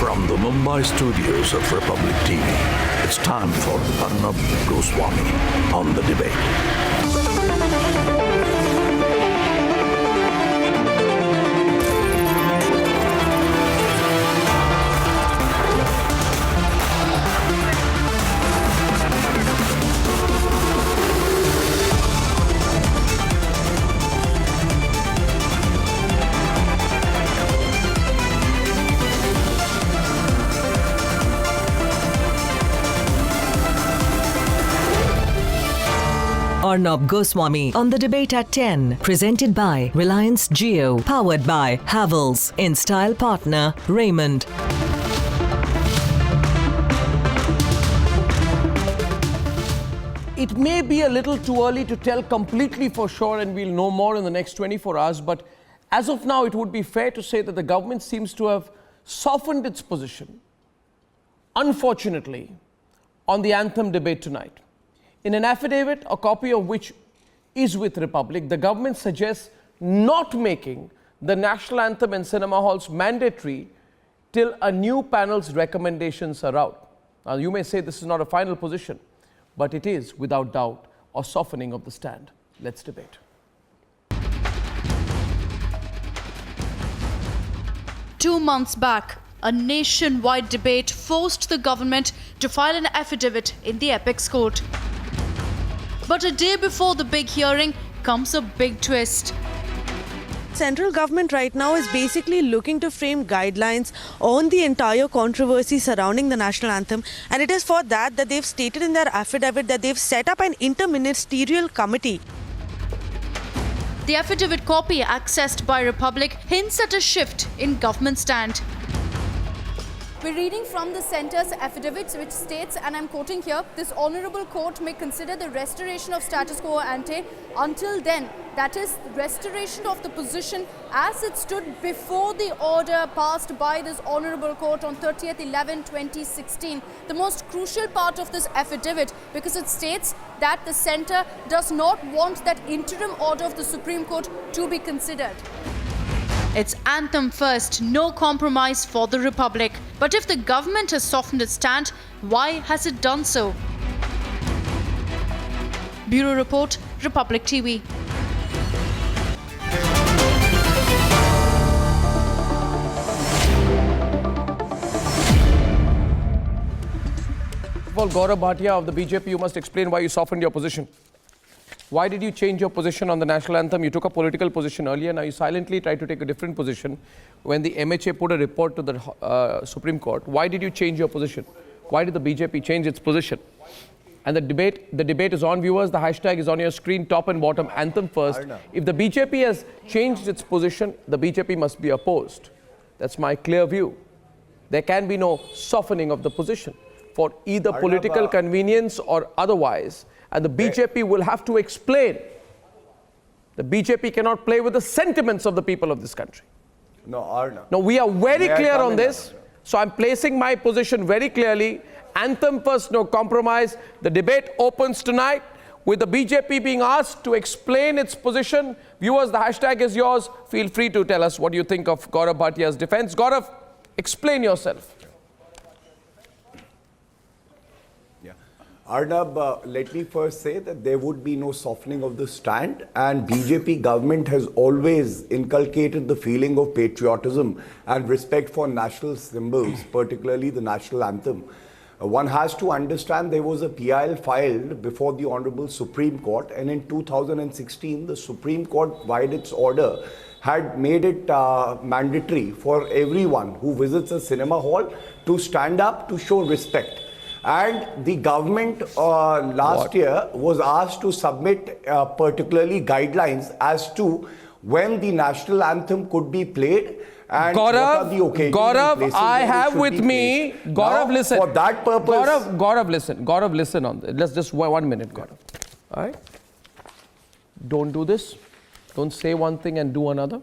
From the Mumbai studios of Republic TV, it's time for Arnab Goswami on the debate. Arnab Goswami on the debate at 10. Presented by Reliance Jio. Powered by Havells. In style partner Raymond. It may be a little too early to tell completely for sure, and we'll know more in the next 24 hours, but as of now, it would be fair to say that the government seems to have softened its position, unfortunately, on the Anthem debate tonight. In an affidavit, a copy of which is with Republic, the government suggests not making the national anthem in cinema halls mandatory till a new panel's recommendations are out. Now, you may say this is not a final position, but it is, without doubt, a softening of the stand. Let's debate. Two months back, a nationwide debate forced the government to file an affidavit in the Apex Court. But a day before the big hearing comes a big twist. Central government right now is basically looking to frame guidelines on the entire controversy surrounding the national anthem, and it is for that they've stated in their affidavit that they've set up an interministerial committee. The affidavit copy accessed by Republic hints at a shift in government stand. We're reading from the centre's affidavit, which states, and I'm quoting here, this honourable court may consider the restoration of status quo ante until then, that is, restoration of the position as it stood before the order passed by this honourable court on 30th 11/2016. The most crucial part of this affidavit, because it states that the centre does not want that interim order of the Supreme Court to be considered. It's Anthem first, no compromise for the Republic. But if the government has softened its stand, why has it done so? Bureau Report, Republic TV. Well, Gaurav Bhatia of the BJP, you must explain why you softened your position. Why did you change your position on the national anthem? You took a political position earlier, now you silently try to take a different position when the MHA put a report to the Supreme Court. Why did you change your position? Why did the BJP change its position? And the debate is on, viewers. The hashtag is on your screen, top and bottom, Anthem first. Arnab. If the BJP has changed its position, the BJP must be opposed. That's my clear view. There can be no softening of the position for either Arnab, political convenience or otherwise. And the BJP will have to explain. The BJP cannot play with the sentiments of the people of this country. No, Arnab. No, we are very clear on this. So I'm placing my position very clearly. Anthem first, no compromise. The debate opens tonight with the BJP being asked to explain its position. Viewers, the hashtag is yours. Feel free to tell us what you think of Gaurav Bhatia's defense. Gaurav, explain yourself. Arnab, let me first say that there would be no softening of the stand, and BJP government has always inculcated the feeling of patriotism and respect for national symbols, particularly the national anthem. One has to understand there was a PIL filed before the Honorable Supreme Court, and in 2016 the Supreme Court, by its order, had made it mandatory for everyone who visits a cinema hall to stand up to show respect. And the government last year was asked to submit particularly guidelines as to when the national anthem could be played and what are the occasions. Gaurav, I have with me, Gaurav, now, listen. For that purpose. Gaurav, listen on this. Let's just 1 minute, Gaurav. All right? Don't do this. Don't say one thing and do another.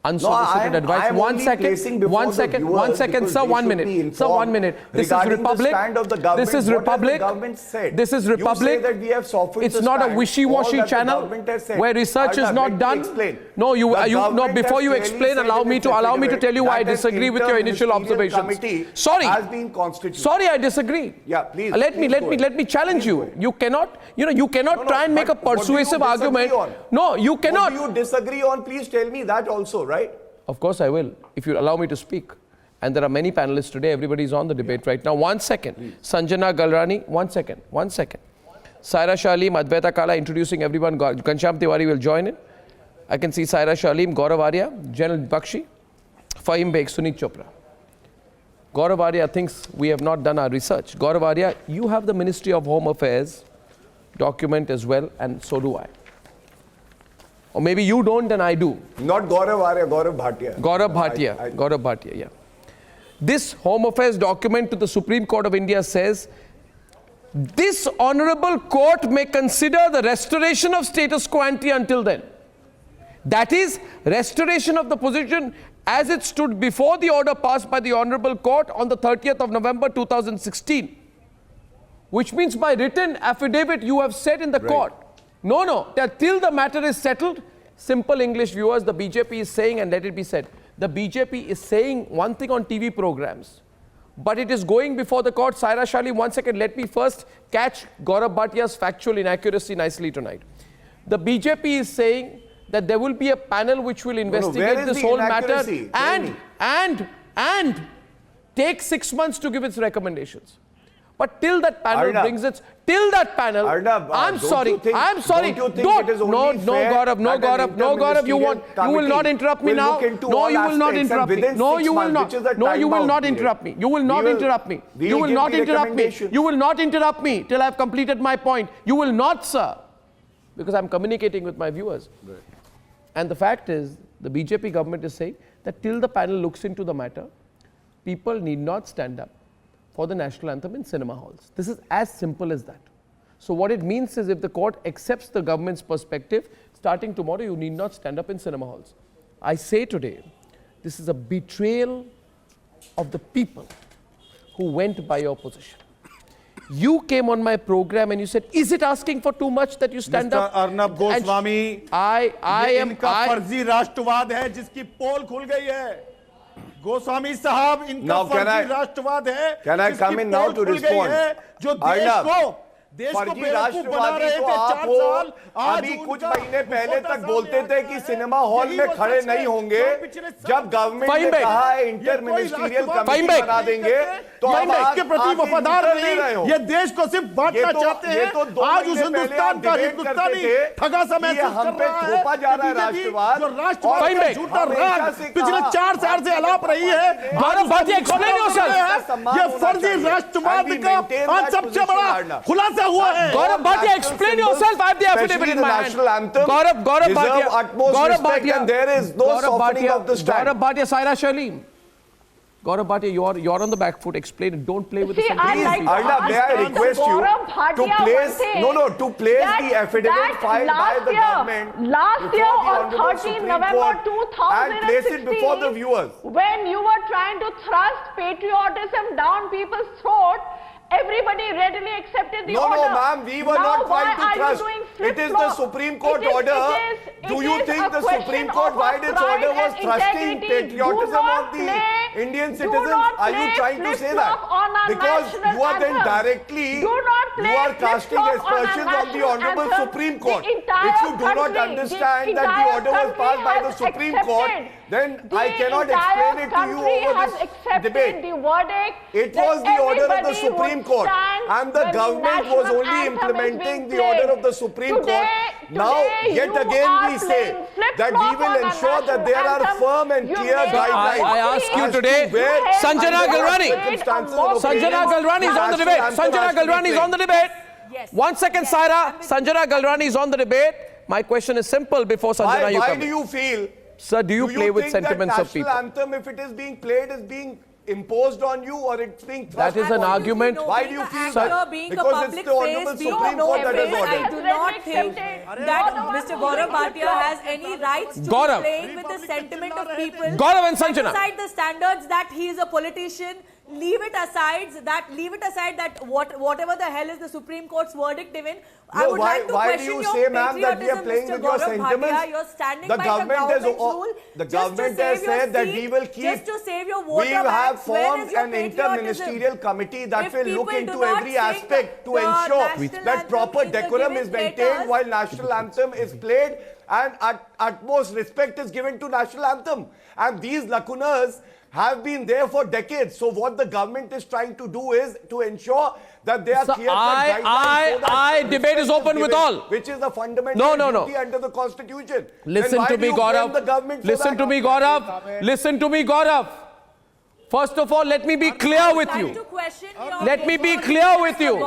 Unsolicited advice. I'm One only second. placing before One the second. viewers One second. because Sir, they 1 should be minute. Sir, 1 informed minute. This is regarding the Republic. stand of the government. This is What has Republic. the government said? This is You say Republic. that we have softened It's the not a stand. wishy-washy All that the channel government has said. where research is Arnab, not let me done. explain. No, The no. Before you government has explain, clearly said allow in me its to affidavit tell you why I that an disagree with your initial interministerial observations. committee Sorry. has been constituted. Sorry, I disagree. Yeah, please. Let please me challenge Please you. You cannot, you cannot try and make a but what do you persuasive disagree argument. on? No, you cannot. What do you disagree on? Please tell me that also, right? Of course I will, if you allow me to speak. And there are many panelists today. Everybody is on the debate right now. 1 second. Please. Sanjana Galrani, 1 second. 1 second. Saira Shalim, Advaita Kala introducing everyone. Kansham Tiwari will join in. I can see Saira Shalim, Gaurav Arya, General Bakshi, Fahim Beg, Sunit Chopra. Gaurav Arya thinks we have not done our research. Gaurav Arya, you have the Ministry of Home Affairs document as well, and so do I. Or maybe you don't and I do. Not Gaurav Arya, Gaurav Bhatia. Gaurav Bhatia. Gaurav Bhatia, yeah. This Home Affairs document to the Supreme Court of India says, this honorable court may consider the restoration of status quo ante until then. That is, restoration of the position as it stood before the order passed by the honorable court on the 30th of November 2016. Which means by written affidavit you have said in the court, no, that till the matter is settled, simple English viewers, the BJP is saying, and let it be said, the BJP is saying one thing on TV programs, but it is going before the court. Saira Shali, 1 second, let me first catch Gaurav Bhatia's factual inaccuracy nicely tonight. The BJP is saying that there will be a panel which will investigate this whole matter and take 6 months to give its recommendations. But till that panel Arnab, brings its, till that panel, Arnab, I'm sorry, don't you think it is no, only fair Gaurav, no, that an Gaurav, you will not interrupt me will now. look into No, all you will not aspects interrupt and me. within No, 6 you will months, not. which is a No, you will time-bound not period. interrupt me. You will not interrupt me. We You will will give not the interrupt me. recommendations. You will not interrupt me till I have completed my point. You will not, sir, because I'm communicating with my viewers. Right. And the fact is, the BJP government is saying that till the panel looks into the matter, people need not stand up for the national anthem in cinema halls. This is as simple as that. So what it means is if the court accepts the government's perspective, starting tomorrow you need not stand up in cinema halls. I say today, this is a betrayal of the people who went by your position. You came on my program and you said, is it asking for too much that you stand Mr. up? Arnab Goswami, इनका फर्जी राष्ट्रवाद है जिसकी पोल खुल गई है गोस्वामी साहब इनका फर्जी राष्ट्रवाद है Can I come in now to respond? जो देश को फर्जी राष्ट्रवादी तो आप हो। अभी कुछ महीने पहले तक बोलते थे कि सिनेमा हॉल में खड़े नहीं होंगे। जब गवर्नमेंट ने कहा है इंटर मिनिस्ट्रियल कमेटी बना देंगे तो अब के प्रति वफादार नहीं, ये देश को सिर्फ बांटना चाहते हैं। आज उस हिंदुस्तान का हिंदुस्तानी ठगा सा महसूस कर रहा है। थोपा जा रहा है राष्ट्रवाद, जो राष्ट्रवाद का झूठा राग पिछले 4 साल से अलाप रही है। Gaurav Bhatia, explain yourself. ये फर्जी राष्ट्रवाद का आज सबसे बड़ा खुलासा हुआ है। Gaurav Bhatia, explain yourself. I have the affidavit in my hand. Gaurav Bhatia, Gaurav Bhatia, and there is no softening of the stand. Gaurav Bhatia, Saira Shalim. Gaurav Bhatia, you're on the back foot. Explain it. Don't play with the sentence. Arnab, may I request you to place the affidavit filed by the government last year on 13 November 2016 and place it before the viewers. When you were trying to thrust patriotism down people's throat, everybody readily accepted the order. No, ma'am, we were not trying to thrust. It is the Supreme Court order. Do you think the Supreme Court, why its order was thrusting patriotism on the Indian citizens? Are you trying to say that? Because you are then directly, you are casting aspersions on the Honorable Supreme Court. If you do not understand that the order was passed by the Supreme Court, then I cannot explain it to you over this debate. It was the order of the Supreme Court, and the government was only implementing the order of the Supreme Court. Now, yet again we say that we will ensure that there are firm and clear guidelines. I ask you today, Sanjana Galrani. Sanjana Galrani is on the debate. Sanjana Galrani is on the debate. 1 second, Saira. Sanjana Galrani is on the debate. My question is simple before Sanjana you come. Why do you feel? Sir, do you play with sentiments of people? The national anthem, if it is being played, is being imposed on you or it's being thrust That is an upon you? argument. Why do you feel Sir, that? being a Because it's public the Honorable face, being Supreme no Court that has face, I ordered. do not think that Mr. Gaurav Bhatia has any rights to be Gaurav. playing with the sentiment of people. Gaurav and Sanjana. Set aside the standards that he is a politician. Leave it aside that whatever the hell is the Supreme Court's verdict even. I would like to why do question you your say, ma'am, that we are patriotism, playing Mr. with your Gaurav Bhatia. sentiments? You're standing The by government has the government's rule. the just to government save has your said that seat, we will keep. just to save your voter We have banks. Where formed is your an patriotism? interministerial committee that If will look people into do not every sing aspect to the ensure national that anthem proper in the decorum given is maintained theatres. while national anthem is played and utmost respect is given to national anthem. And these lacunas have been there for decades. So what the government is trying to do is to ensure that they are So clear-cut guidelines so that debate is open with all. which is a fundamental No. duty under the Constitution. Listen Then to why me, do you blame Gaurav. the government for Listen that? to me, Gaurav. Listen to me, Gaurav. First of all, let me be clear with you. Let me be clear with you.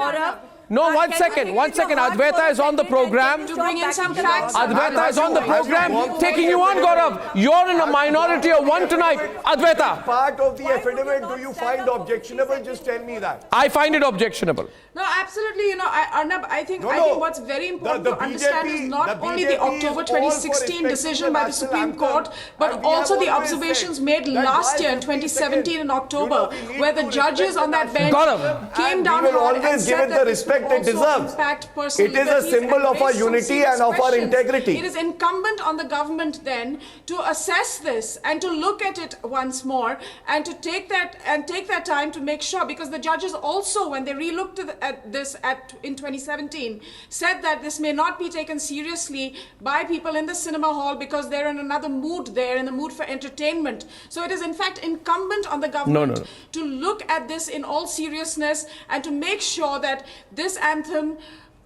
No, one second. Advaita is on the program. To bring in some facts. Advaita is on the program, taking you on, Gaurav. You're in a minority of one tonight. Advaita, Part of the affidavit, do you find objectionable? Just tell me that. I find it objectionable. No, absolutely. Arnab, I think what's very important The to understand is not only the BJP is October all for 2016 respecting decision the by the national Supreme anthem. Court, but And we also have the always observations said made that last year in 50 2017 in October, seconds, we where the need to judges respect on that the bench Gaurav. came And down we will hard and always give said it that the this respect would it also deserves. impact personal It is a liberties symbol and of our raise some unity serious and of our questions. integrity. It is incumbent on the government then to assess this and to look at it once more and to take that time to make sure, because the judges also, when they re-looked at this in 2017, said that this may not be taken seriously by people in the cinema hall because they're in another mood there, in the mood for entertainment. So it is in fact incumbent on the government to look at this in all seriousness and to make sure that this anthem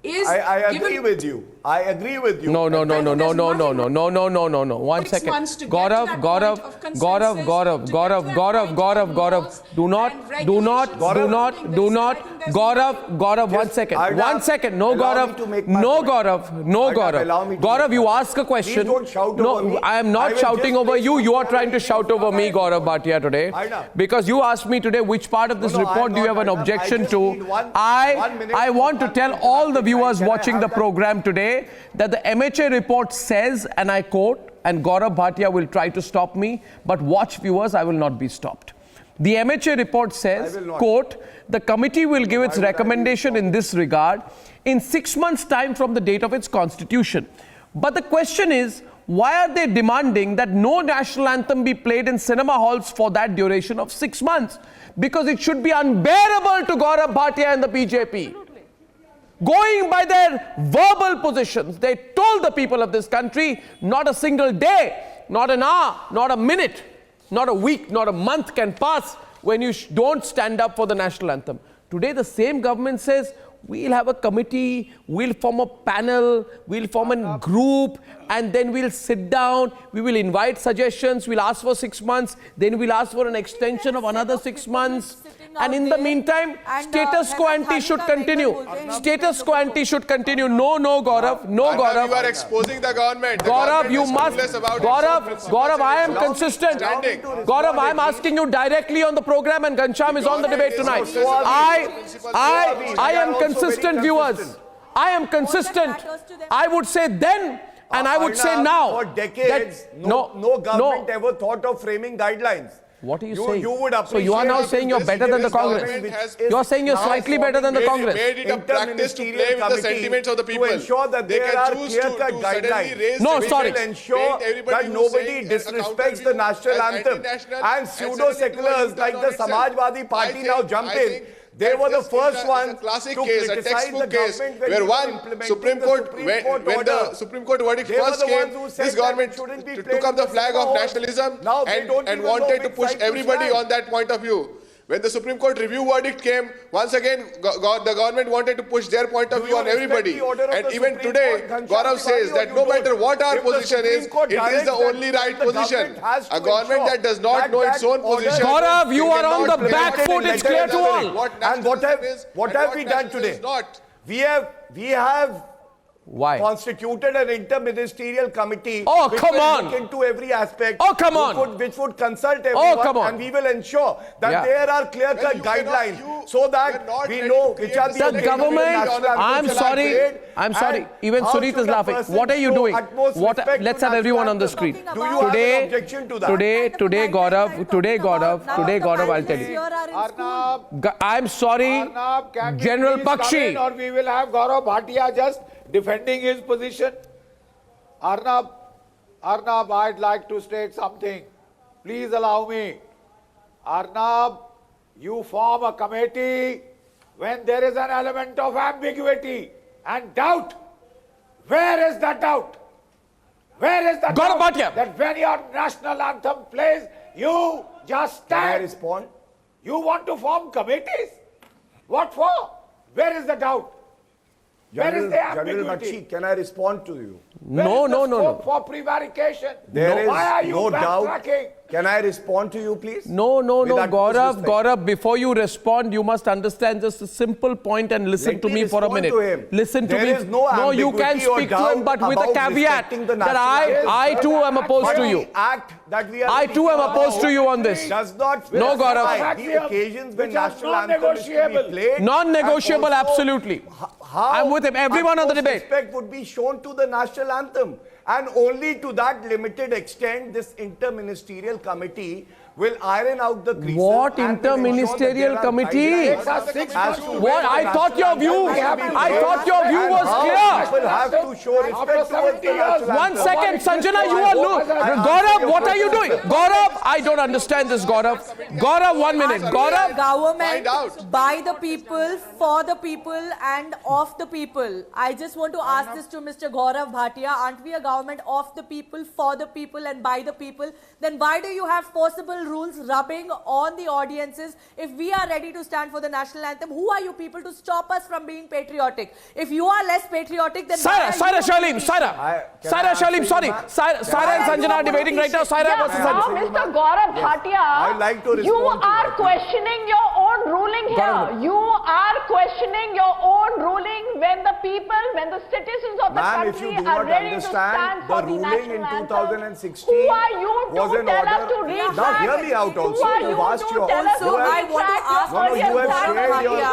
is I agree with you. I agree with you. No. One second. Gaurav. Gaurav, one second. One second. No, Gaurav. Gaurav, you ask a question. No, I am not shouting over you. You are trying to shout over me, Gaurav Bhatia, today. Because you asked me today which part of this report do you have an objection to. I want to tell all the viewers watching the program today that the MHA report says, and I quote, and Gaurav Bhatia will try to stop me, but watch viewers, I will not be stopped. The MHA report says, quote, the committee will give its recommendation in this regard in 6 months' time from the date of its constitution. But the question is, why are they demanding that no national anthem be played in cinema halls for that duration of 6 months? Because it should be unbearable to Gaurav Bhatia and the BJP. Going by their verbal positions, they told the people of this country, not a single day, not an hour, not a minute, not a week, not a month can pass when you don't stand up for the national anthem. Today, the same government says, we'll have a committee, we'll form a panel, we'll form a group, and then we'll sit down, we will invite suggestions, we'll ask for 6 months, then we'll ask for an extension of another 6 months. And in the meantime, status quo ante should continue. Status quo ante should continue. No, Gaurav. No, Gaurav. You are exposing the government. Gaurav, you must. Gaurav, I am consistent. Gaurav, I am asking you directly on the program, and Ghanshyam is on the debate tonight. I am consistent, viewers. I am consistent. I would say then, and I would say now. For decades, no government ever thought of framing guidelines. What are you saying? You would so you are now saying you're better than the Congress. You are saying you're slightly better than the Congress. Made it a practice to play with the sentiments of the people. To ensure that they there can are choose to guidelines. raise To ensure that nobody disrespects the national anthem. And pseudo-seculars like the Samajwadi Party now jump in. They were the first ones classic to case, a criticize textbook the case, government where when Supreme Court, when the Supreme Court verdict first came, this government took up the flag of nationalism and wanted to push everybody on that point of view. When the Supreme Court review verdict came, once again, the government wanted to push their point of view on everybody. And even today, Gaurav says that no matter what our position is, it is the only right position. A government that does not know its own position. Gaurav, you are on the back foot, it's clear to all. And what have we done today? We have Why? constituted an inter-ministerial committee Oh, which come will on. look into every aspect. Oh, come on. Which would consult everyone. come on. And we will ensure that Yeah. there are clear-cut Well, you cannot- guidelines you- so that you're not we ready know to which create are this the The occasional government, national anthem I'm which is sorry, parade. I'm sorry, And even how Sunit should is a laughing. person What are you show doing? utmost respect to Let's have national everyone on the anthem? screen. Do you have an Today, objection to that? today, Gaurav, I'll tell you. Arnab, I'm sorry, Arnab, can we General please come Bakshi. in, or we will have Gaurav Bhatia just defending his position? Arnab, I'd like to state something. Please allow me. Arnab, you form a committee when there is an element of ambiguity and doubt. Where is the doubt? Where is the Gaurav doubt Bhatia. that when your national anthem plays, you just Can I stand? respond? You want to form committees? What for? Where is the doubt? Where is the General ambiguity? Bakshi, can I respond to you? Where No, is no, the no, scope no. for prevarication? There is Why are you no doubt. backtracking? Can I respond to you, please? No, With utmost Gaurav, respect. before you respond, you must understand just a simple point and listen Let to me for a respond minute. to him. Listen to There me. is no you can ambiguity or speak to him, doubt but with a about caveat respecting the that national I too am opposed to you. The act that we are I too am opposed to you on this. does not No, Gaurav. specify the occasions when Which are national anthem is to be non-negotiable. played. Non-negotiable, and also absolutely. How I'm with him. Everyone on the utmost debate. respect would be shown to the national anthem. And only to that limited extent, this inter-ministerial committee will iron out the creases. What and will ensure that inter-ministerial there are committee? guidelines as to What? when the I thought national your anthem view- is to be I played thought your view and was how clear. People have to show respect towards the national One anthem. second, Sanjana, you are loose. Gaurav, what are you doing? Gaurav, I don't understand this, Gaurav. Gaurav, 1 minute. Gaurav, Government Find out. by the people, for the people, and of the people. I just want to ask this to Mr. Gaurav Bhatia. Aren't we a government of the people, for the people, and by the people? Then why do you have forcible rules rubbing on the audiences? If we are ready to stand for the national anthem, who are you people to stop us from being patriotic? If you are less patriotic, then Saira Shalim, Saira. Can I Saira answer Shalim, you, sorry. ma'am? Saira and Sanjana are debating right now. Saira Yeah, versus now, Sanjana. Mr. Gaurav Bhatia, I'd like to you respond to are that. questioning your own ruling here. Gaurav. You are questioning your own ruling when the people, when the citizens of the Ma'am, if you country do are not ready to understand, stand the for the ruling national in anthem. 2016 Who are you was to an tell us order. to retract? Now hear me out Who also. are You've you asked to your- tell us Also, to I want to retract ask your No, you earlier have stand shared on your, here?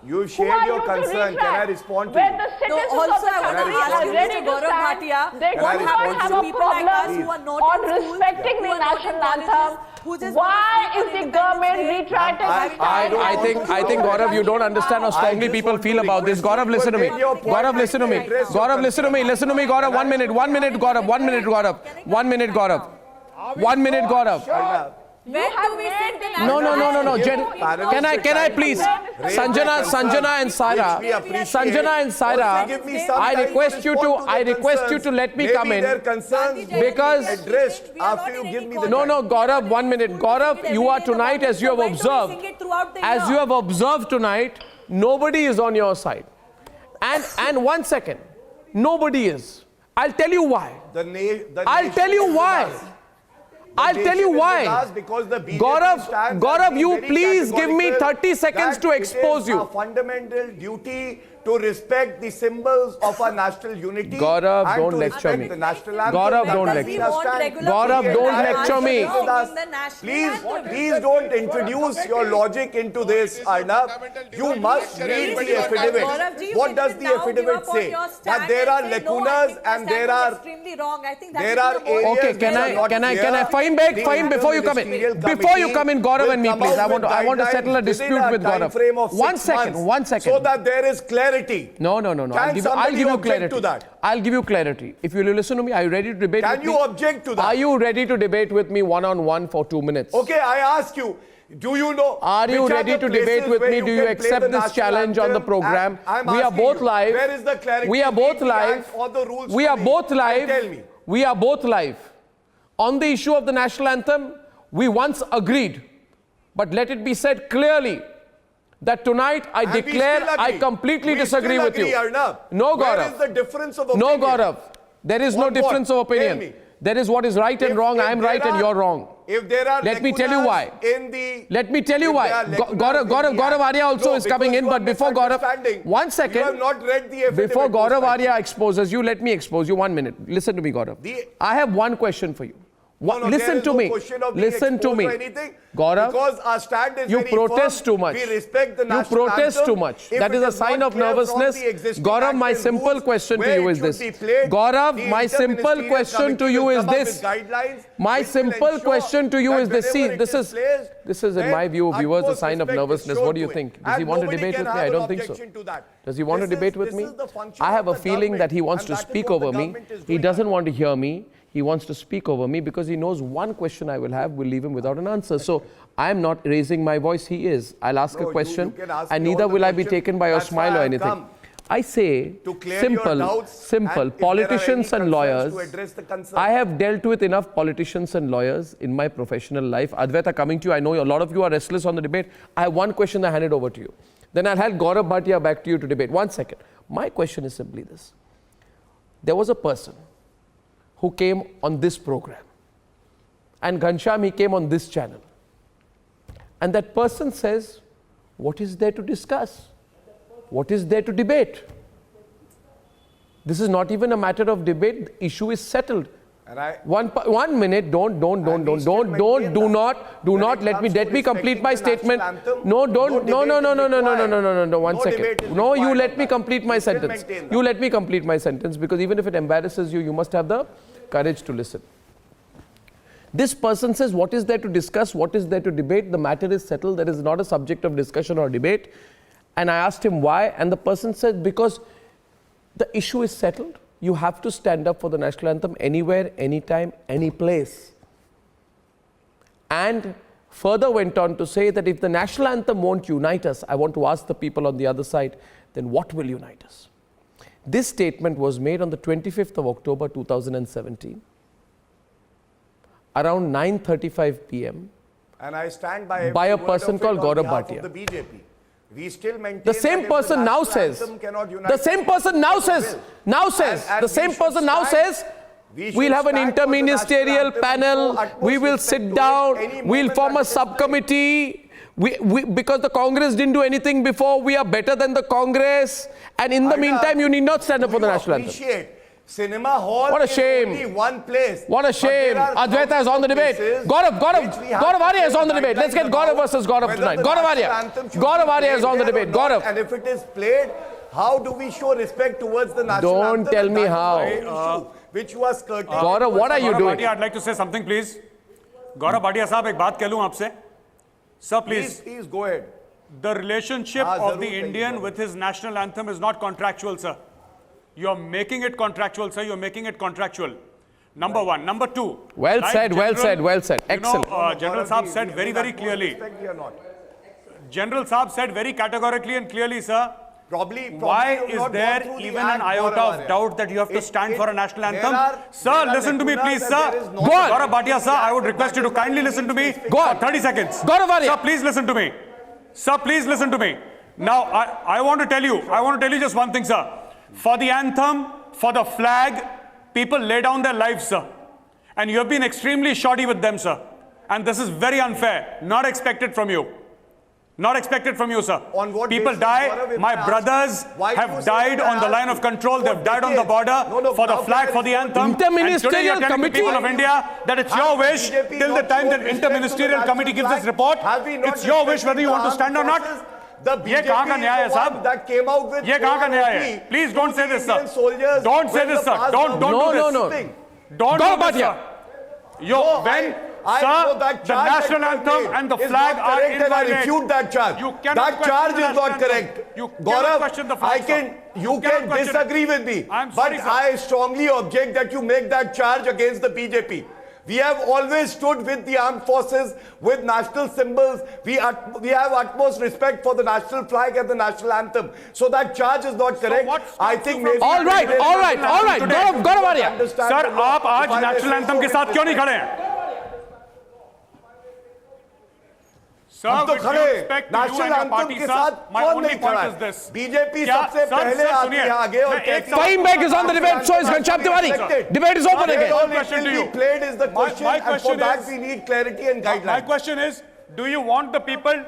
you Who shared are your you to concern. Can I retract? respond to When you? the No, citizens also of the I want to country ask are you, ready Mr. to Gaurav stand, Bhatia, they Can I do what not happens have to a people like us problem who are not on in schools, respecting who the are not in national colleges, anthem? who just Why want to is see the Independence government Day? retracting? I think Gaurav, you don't understand how strongly just people want to feel about this. request Gaurav, you listen to me. to take your Gaurav, point listen to me. and address your Gaurav, listen to me. Listen to me, Gaurav. 1 minute. 1 minute, Gaurav. 1 minute, Gaurav. 1 minute, Gaurav. 1 minute, Gaurav. When do we sing the No, national no. anthem? Can I please? Sanjana and Saira. Sanjana and Saira, I request you to let me come in. Their concerns Because- addressed after you give me the No, time. Gaurav, 1 minute. Gaurav, you are tonight, as you have observed tonight, nobody is on your side. And 1 second, nobody is. I'll tell you why. I'll tell you why. I'll tell you why. Because the BJP Gaurav, you please give me 30 seconds to expose you. It is a fundamental duty to respect the symbols of our national unity. Gaurav, and don't to lecture respect me. the national anthem. Gaurav, That don't has lecture. been our stand. Gaurav, don't lecture me. With us. Please don't introduce your logic into this, Arnab. You must read the affidavit. What does the affidavit say? That there are lacunas and there are areas. Okay, can I Fahim, before you come in, Gaurav and me, please. I want to settle a dispute with Gaurav. 1 second. So that there is clarity. No. I'll give you clarity. To that? I'll give you clarity. If you listen to me, are you ready to debate with me? Can you object to that? Are you ready to debate with me one-on-one for 2 minutes? Okay, I ask you, do you know? Are you which ready the to debate places with where me? Do you can play accept the this national challenge on the anthem? program? I'm We are asking both you, live. Where is the clarity? We are both Read the live. act or the rules We to are me both and live. Tell me. We are both live. On the issue of the national anthem, we once agreed. But let it be said clearly that tonight I And we declare still agree. I completely We disagree still with agree, you. Arnab. No, Where Gaurav. is the difference of No, opinion? Gaurav. There is no On what? difference of Tell opinion. me. There is what is right and wrong. I am right and you're wrong. If there are let me tell you why. Let me tell you why. Gaurav Arya also is coming in, but before Gaurav, 1 second. You have not read the affidavit. Before Gaurav Arya exposes you, let me expose you. 1 minute. Listen to me, Gaurav. I have one question for you. Listen to me. Listen to me. Gaurav, because our stand is you very protest firm. too much. We respect the national You protest anthem. too much. If that is a sign of nervousness. Gaurav, my simple question to you is this. Gaurav, my simple question to you is this. My simple question to you is this. See, this is in my view, viewers, a sign of nervousness. What do you think? Does he want to debate with me? I don't think so. Does he want to debate with me? I have a feeling that he wants to speak over me. He doesn't want to hear me. He wants to speak over me because he knows one question I will have will leave him without an answer. So I am not raising my voice. He is. I'll ask a question and neither will I be taken by your smile or anything. I say simple. Politicians and lawyers. I have dealt with enough politicians and lawyers in my professional life. Advaita, coming to you, I know a lot of you are restless on the debate. I have one question, I hand it over to you. Then I'll have Gaurav Bhatia back to you to debate. 1 second. My question is simply this. There was a person who came on this program. And Ghanshyam, he came on this channel. And that person says, what is there to discuss? What is there to debate? This is not even a matter of debate. The issue is settled. And 1 minute, do not, let me complete my statement. No, 1 second. No, you let me complete my sentence. You let me complete my sentence because even if it embarrasses you, you must have the courage to listen. This person says, what is there to discuss? What is there to debate? The matter is settled. That is not a subject of discussion or debate. And I asked him why, and the person said, because the issue is settled. You have to stand up for the national anthem anywhere, anytime, any place. And further went on to say that if the national anthem won't unite us, I want to ask the people on the other side, then what will unite us? This statement was made on the 25th of October 2017, around 9:35 p.m. And I stand by a person called Gaurav Bhatia. The BJP. We still maintain the same person now says, we'll have an interministerial panel, we will sit down, we'll form a subcommittee, because the Congress didn't do anything before, we are better than the Congress, and in the meantime you need not stand up for the national anthem. Cinema hall what a shame. Is only one place. What a shame. Advaita is on the debate. Gaurav Arya is on the debate. Let's get Gaurav versus Gaurav tonight. Gaurav Arya is on the debate. Gaurav. And if it is played, how do we show respect towards the national anthem? Don't tell me how. Which was curtailed. Gaurav, what are you doing? I'd like to say something, please. Gaurav Bhatia sahab, ek baat keh lun aapse. Sir, please. Please go ahead. The relationship of the Indian with his national anthem is not contractual, sir. You're making it contractual, sir. You're making it contractual. Number one. Number two. Well said. Excellent. General Saab said very clearly. General Saab said very categorically and clearly, sir. Probably why is there even an iota of doubt that you have to stand for a national anthem? Sir, listen to me, please, sir. Go on. Gaurav Bhatia, sir, I would request you to kindly listen to me. Go on. 30 seconds. Gaurav Arya. Sir, please listen to me. Sir, please listen to me. Now, I want to tell you just one thing, sir. For the anthem, for the flag, people lay down their lives, sir. And you have been extremely shoddy with them, sir. And this is very unfair. Not expected from you. Not expected from you, sir. On what people basis, die. My brothers have died on the line of control. They've died on the border for the flag, for the anthem. Interministerial committee. People of India that it's your wish till the time that interministerial committee gives its report. It's your wish whether you want to stand or not. ये कहाँ का न्याय है साहब? ये कहाँ का न्याय है? Please don't say this, sir. Don't say this, sir. Don't do this. Don't do this, sir. When the national anthem and the flag are invalid. I refute that charge. That charge is not correct. Gaurav, you can disagree with me, but I strongly object that you make that charge against the BJP. We have always stood with the armed forces, with national symbols. We have utmost respect for the national flag and the national anthem. So that charge is not correct. I think maybe... All right. Gaurav Arya. Sir, आप आज national anthem के साथ क्यों नहीं खड़े हैं? Sir, हम तो with due खड़े respect to you national and your anthem party, के sir, साथ my कौन only नहीं point खड़ा is है? this. बीजेपी क्या- सबसे सर, पहले सर, आती सुनिए, है आगे और मैं एक कहती है Fahim Beg is on the debate, so is Ghanshyam Tiwari. Debate is open again. All question it to will you. be played is the question, My and for question that is- we need clarity and My guidelines. question is, do you want the people,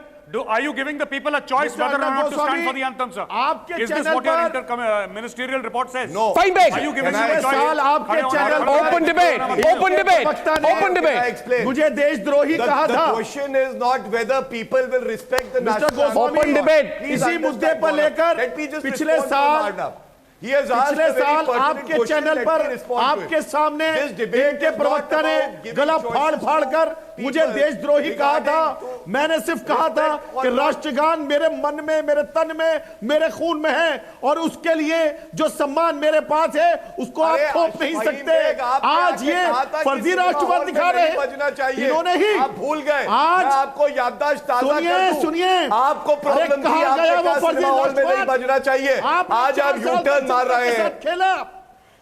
are you giving the people a choice Mr. whether or Arnab not to stand Goswami, for the anthem, sir? आपके Is this channel what your पर- ministerial report says? No. Fahim Beg. Are you giving Can them I a choice? साल आपके खड़े होना channel और पर- Open debate. Open debate. Open Can I debate. explain? मुझे देशद्रोही कहा The था question is not whether people will respect the Mr. national Goswami, Open debate. Please इसी understand, मुद्दे पर Gaurav. लेकर Let me just पिछले respond to साल Arnab. He has asked पिछले a very साल pertinent आपके question, चैनल let पर me respond to आपके it. सामने This debate इनके is प्रवक्ता not ने about giving गला choices फाड़ to फाड़ कर people मुझे देशद्रोही कहा था regarding to मैंने सिर्फ कहा था respect कि or not. राष्ट्रगान मेरे मन में मेरे तन में मेरे खून में है और उसके लिए जो सम्मान मेरे पास है उसको आप अरे थोप नहीं फहीम सकते बेग, आपने आज आके ये कहा था कि फर्जी सिनेमा राष्ट्रवाद हॉल में दिखा रहे नहीं बजना हैं चाहिए। इन्होंने ही आप भूल गए आज मैं आपको याददाश्त ताजा सुनिए कर दूं। सुनिए आपको प्रॉब्लम थी कहा गया आपने वो कहा फर्जी सिनेमा हॉल में नहीं राष्ट्रवाद बजना चाहिए आज आप यू टर्न मार रहे हैं खेला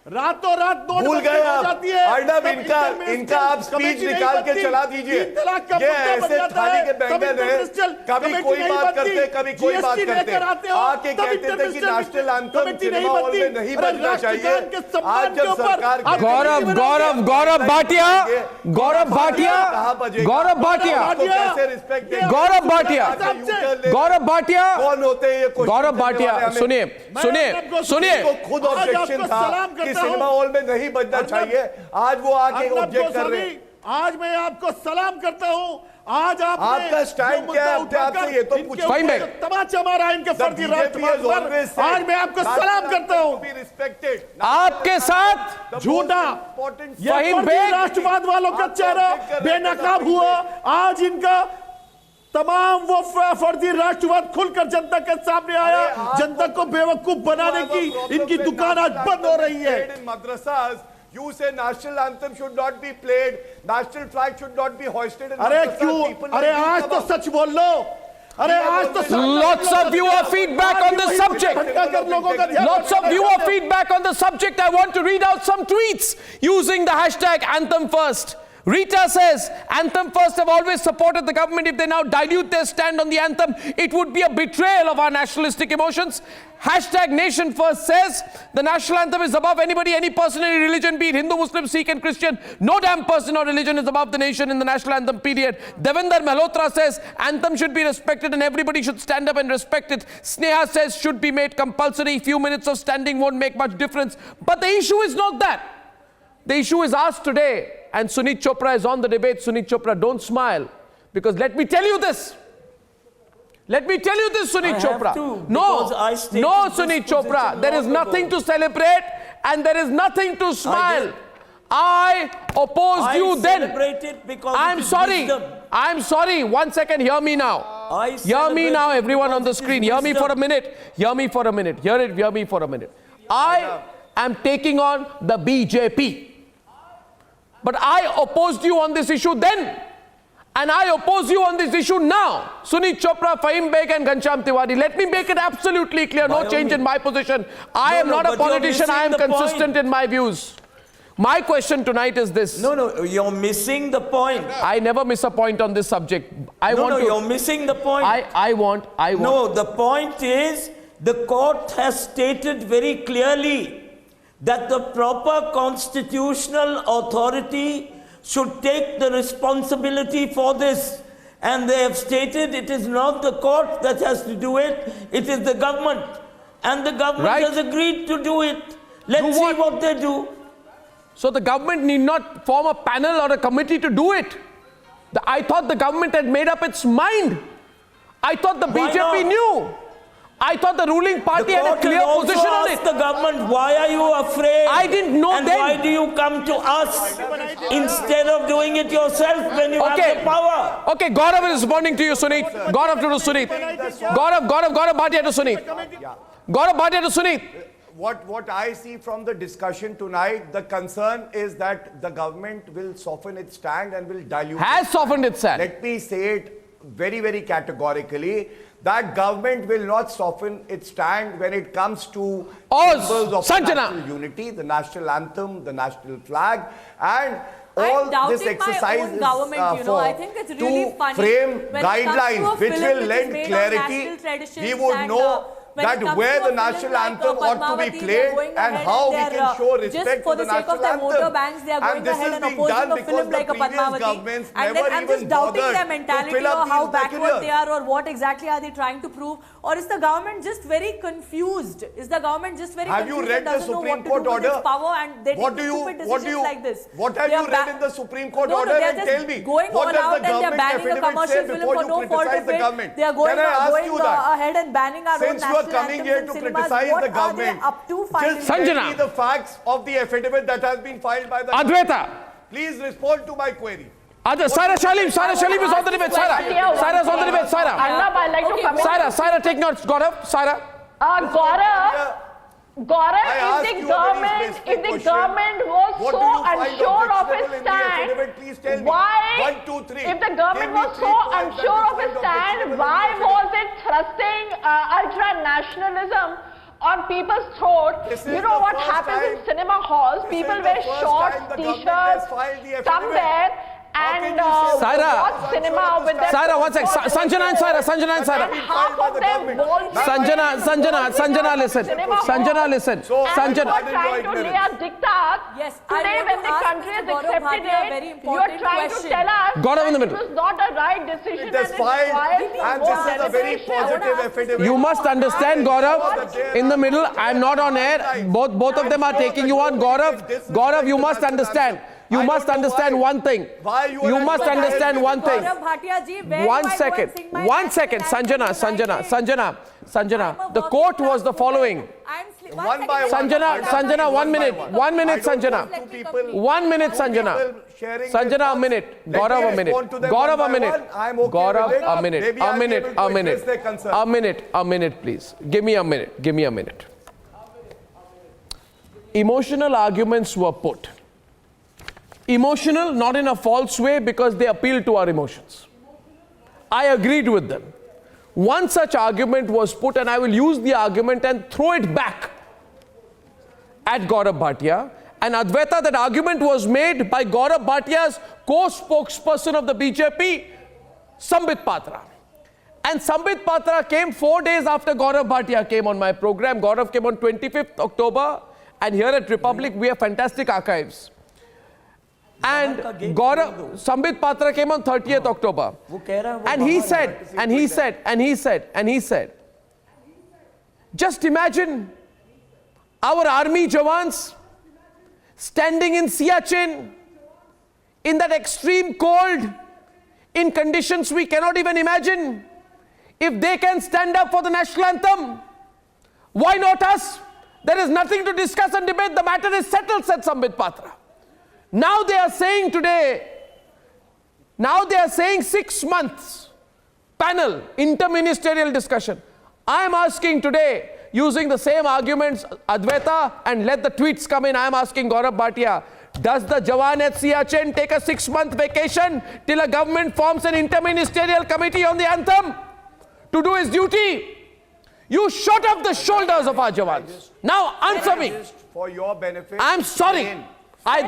रातों रात भूल गए हो आप जाती है अर्नब तब इनका आप स्पीच निकाल के चला दीजिए ये ऐसे थाने के बैंगन है कभी कोई बात करते कभी कोई बात करते आके कहते थे कि नेशनल एंथम सिनेमा हॉल में नहीं बजना चाहिए आज जब सरकार गौरव भाटिया कौन होते हैं ये गौरव भाटिया सुनिए खुद ऑब्जेक्शन था कि सिनेमा हॉल में नहीं बजना चाहिए आज वो आके ऑब्जेक्ट कर रहे हैं आज मैं आपको सलाम करता हूं आज आपका स्टैंड क्या है अपने आप से ये तो पूछो तमाचा मारा इनके फर्जी राष्ट्रवाद पर आज मैं आपको सलाम करता हूं आपके साथ झूठा फहीम फर्जी बेग राष्ट्रवाद वालों का चेहरा बेनकाब हुआ आज इनका तमाम वो फर्जी राष्ट्रवाद खुलकर जनता के सामने आया जनता को बेवकूफ बनाने की इनकी दुकान आज बंद हो रही है मदरसास You say national anthem should not be played, national flag should not be hoisted. अरे क्यों अरे आज तो सच बोल लो अरे आज तो lots of viewer feedback on the subject. Lots of viewer feedback on the subject. I want to read out some tweets using the hashtag Anthem First. Rita says, Anthem First have always supported the government. If they now dilute their stand on the anthem, it would be a betrayal of our nationalistic emotions. Hashtag Nation First says, the national anthem is above anybody, any person, any religion, be it Hindu, Muslim, Sikh and Christian. No damn person or religion is above the nation in the national anthem, period. Devinder Malhotra says, anthem should be respected and everybody should stand up and respect it. Sneha says, should be made compulsory. Few minutes of standing won't make much difference. But the issue is not that. The issue is asked today, and Sunit Chopra is on the debate. Sunit Chopra, don't smile, because let me tell you this. Let me tell you this, Sunit Chopra. No, Sunit Chopra, there is nothing to celebrate and there is nothing to smile. I opposed you then. I'm sorry. 1 second, hear me now. Hear me now, everyone on the screen. Hear me for a minute. Hear me for a minute. Hear me for a minute. I am taking on the BJP. But I opposed you on this issue then. And I oppose you on this issue now. Sunit Chopra, Fahim Beg and Ghanshyam Tiwari. Let me make it absolutely clear. No change in my position. I am not a politician. I am consistent in my views. My question tonight is this. No, you're missing the point. I never miss a point on this subject. You're missing the point. I want. No, the point is the court has stated very clearly that the proper constitutional authority should take the responsibility for this. And they have stated it is not the court that has to do it, it is the government. And the government has agreed to do it. Let's see what they do. So the government need not form a panel or a committee to do it. I thought the government had made up its mind. I thought the BJP knew. I thought the ruling party had a clear position on it. The government, why are you afraid? I didn't know and then. Why do you come to us instead of doing it yourself when you have the power? Okay, Gaurav is responding to you, Sunit. Gaurav to Sunit. Gaurav Bhatia to Sunit. Gaurav Bhatia to Sunit. What I see from the discussion tonight, the concern is that the government will soften its stand and will dilute. Has softened its stand. Let me say it very, very categorically. That government will not soften its stand when it comes to symbols of national unity, the national anthem, the national flag. And all doubting this exercise my own is government, you know. I think it's really to funny frame when it comes to a guidelines which film will is lend made on clarity. national traditions We would and, know when it that comes where to the a film national like, anthem ought to Padmavati, be they're played going and ahead how and we they're, can show just respect for to the the sake of national their voter anthem. banks, they are And going this ahead is and being opposing done a because film the like a previous Padmavati. governments And never then I'm even just doubting bothered their to mentality fill or up how these backward mechanisms. they are or what exactly are they trying to prove. Or is the government just very confused? Is the government just very Have you confused read and the doesn't know Supreme what to Court do with order? its power and they take stupid decisions like this? What have They you are read in the Supreme Court No, order they're and just tell me going what all does out the and they're government banning a affidavit commercial say film before for you no fault criticize of the it. government? They are going, Can I ask you that? ahead and banning our own Since you are national coming anthems here in to cinemas, criticize what the government, are they up to finally? just tell me the facts of the affidavit that has been filed by the Advaita. government. Please respond to my query. Sarah Shalim is on the debate. Sarah's on the debate. Sarah. Arnab, I'd like to come in. Sarah, take notes. Gaurav, Sarah. Gaurav, if the government was so unsure of its stand, why, if the government was so unsure of its stand, why was it thrusting ultra-nationalism on people's throat? You know what happens in cinema halls? People wear shorts, t-shirts, come there and watch cinema with their... Sarah, one sec. Sanjana and Sarah. And half of them won't... Sanjana, listen. Sanjana, listen. And you are trying to lay a diktat. Yes, today when the country has accepted it, you are trying to tell us Gaurav in the that it middle. was not a right decision It is filed and this is a very positive affidavit. You must understand, Gaurav, in the middle, I am not on air. Both of them are taking you on. Gaurav, you must understand. You must understand one thing. You must understand one thing. 1 second. 1 second. Sanjana. The quote was the following. Sanjana, 1 minute. 1 minute, Sanjana. 1 minute, Sanjana. Sanjana, a minute. Gaurav, a minute. Gaurav, a minute. Gaurav, a minute. A minute, please. Give me a minute. Emotional arguments were put. Emotional, not in a false way, because they appeal to our emotions. I agreed with them. One such argument was put, and I will use the argument and throw it back at Gaurav Bhatia. And Advaita, that argument was made by Gaurav Bhatia's co-spokesperson of the BJP, Sambit Patra. And Sambit Patra came 4 days after Gaurav Bhatia came on my program. Gaurav came on 25th October, and here at Republic, we have fantastic archives. And Sambit Patra came on 30th October. And he said, just imagine our army jawans standing in Siachen in that extreme cold, in conditions we cannot even imagine. If they can stand up for the national anthem, why not us? There is nothing to discuss and debate. The matter is settled, said Sambit Patra. Now they are saying 6 months panel, interministerial discussion. I am asking today, using the same arguments, Advaita, and let the tweets come in, I am asking Gaurav Bhatia, does the Jawan at Siachen take a 6-month vacation till a government forms an interministerial committee on the anthem to do his duty? You shot up the shoulders of our Jawans. Now answer me. For your benefit, I'm sorry.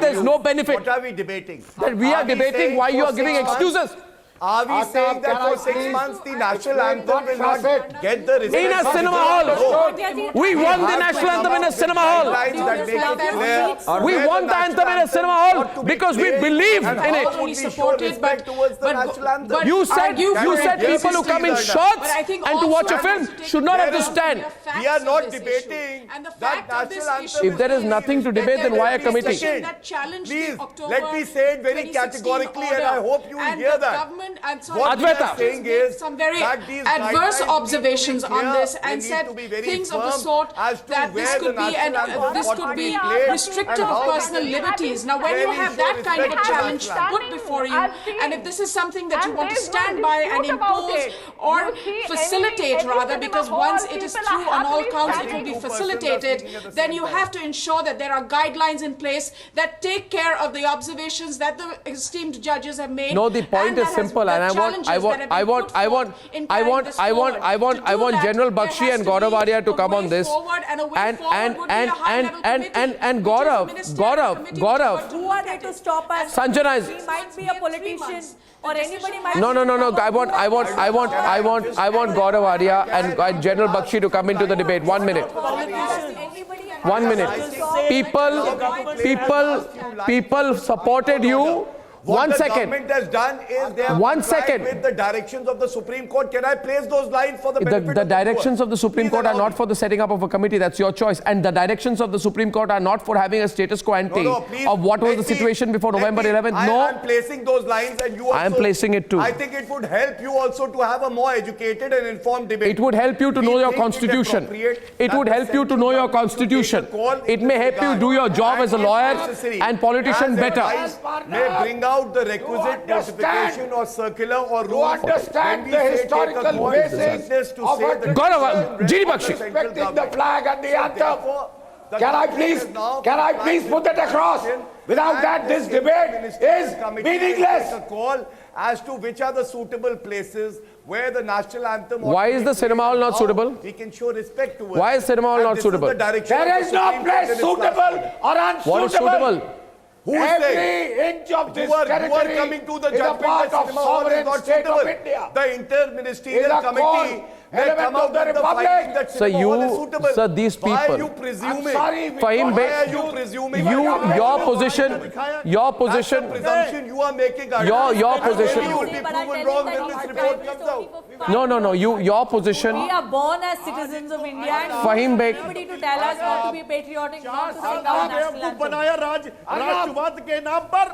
There's no benefit. What are we debating? That we are debating why you are giving excuses. Are we saying that for 6 months the national anthem will not get the respect? In a cinema hall. We want the national anthem in a cinema hall. We want the anthem in a cinema hall because we believe in it. You said people who come in shorts and to watch a film should not have to stand. We are not debating that national anthem. If there is nothing to debate, then why a committee? Please, let me say it very categorically, and I hope you will hear that. What we are saying is some very adverse observations on this and said things of the sort that this could be restrictive of personal liberties. Now, when you have that kind of a challenge put before you, and if this is something that you want to stand by and impose or facilitate rather, because once it is true on all counts, it will be facilitated, then you have to ensure that there are guidelines in place that take care of the observations that the esteemed judges have made. No, the point is simple. simple, and I want General Bakshi and Gaurav Arya to come on this. And Gaurav. Who are they to stop us? Sanjana He might be a politician, or anybody might. No. I want Gaurav Arya and General Bakshi to come into the debate. 1 minute. 1 minute. People supported you. What 1 the second. government has done is they have 1 complied second. with the directions of the Supreme Court. Can I place those lines for the benefit The of directions of the Supreme Please Court are allow not me. for the setting up of a committee. That's your choice. And the directions of the Supreme Court are not for having a status quo ante please, of what was let the me- situation before let November me- 11th. I No. am placing those lines, and you also. I am placing it too. I think it would help you also to have a more educated and informed debate. It would help you to know your think it constitution. appropriate It that would the help you to know your central constitution. government take a call It may in help this you regard. do your job as a And lawyer if necessary, and politician as better. advised, may bring out the requisite notification or circular or rule. understand When we the say take a historical call, basis this to of say a the Gaurav, decision G.D. rests Bakshi. with the central Respecting the government. flag and the So anthem. therefore, the Can I government please, has now can I complied please with put that the across? decision, Without and that, this the debate Ministerial is Committee will meaningless. take a call as to which are the suitable places where the national anthem. Why is the cinema hall not suitable? We can show respect towards. Why is cinema hall And not this suitable? Is the direction There of is the no Supreme Court place in its suitable last or unsuitable. What is suitable? Who is Every saying? inch of this You are territory coming to the is a judgment part that of cinema hall is sovereign not state of suitable. India. The Is interministerial a committee core may element come of out the with the republic. finding that So cinema hall is you, suitable. sir, these Why are people. you presuming? Sorry, Fahim Why Beg, are you presuming? your position, That's the presumption you are making. your position. You will be proven wrong when this report comes out. No, your position. We are born as citizens of India, and Fahim Beg. anybody to tell us not to be patriotic, not to sing our national anthem. बनाया राष्ट्रवाद के नाम पर